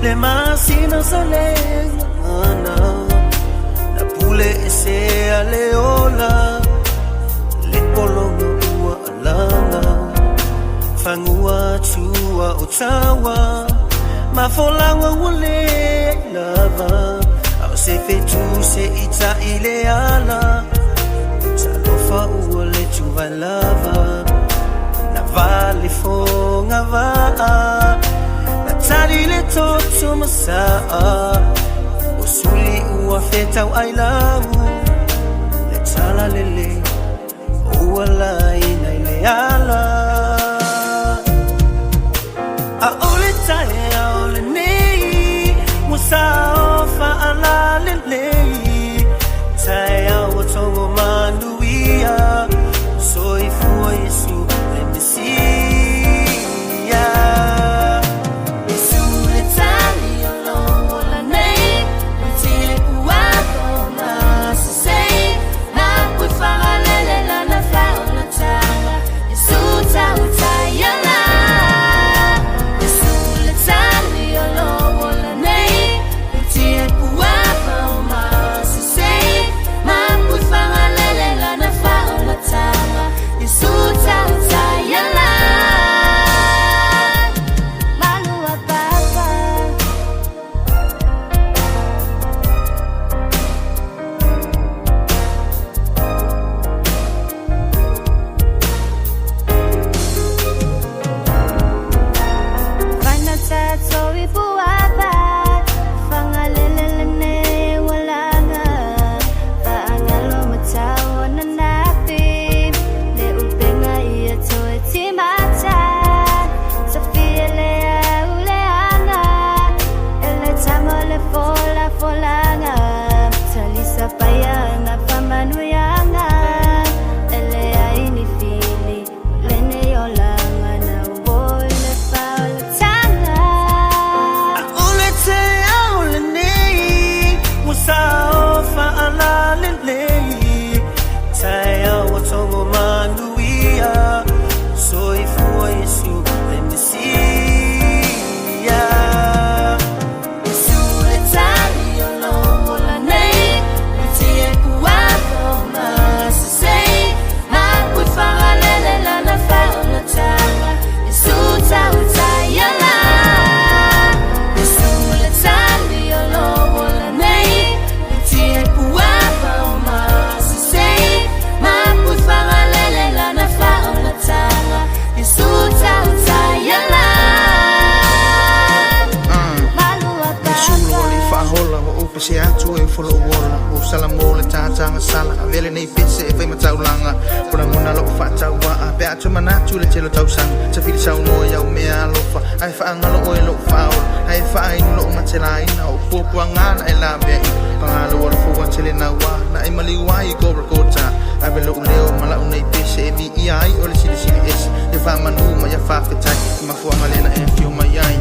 le masino sale ana na pule ese aleola le polongo ua alanga fangua chua otawa mafolangwa wole lava au se fetu se ita ileala talofa uole chuva lava na vale fonga va tali le toto masaa usuli ua feta u ailamu le tala lele ua laina ile ala a ole tae a ole nei musao fa ala lele tae a watongo manuia soifua Yesu le Mesia se atu e folo wola o sala mole tanga sala vele nei pisse e fai mataulanga puna mona lo fa tawa pe atu manatu le telo tausang te fili sa no ya o mea lo fa ai fa ngalo o lo fa ai fa ai lo matela ina o popo ngana e la be pangalo o fo wa tele na wa na ai mali wa i go kota ai be lo leo mala o nei pisse e mi ai o le sili es e fa manu ma ya fa fetai ma fo ngalena e fio mai ai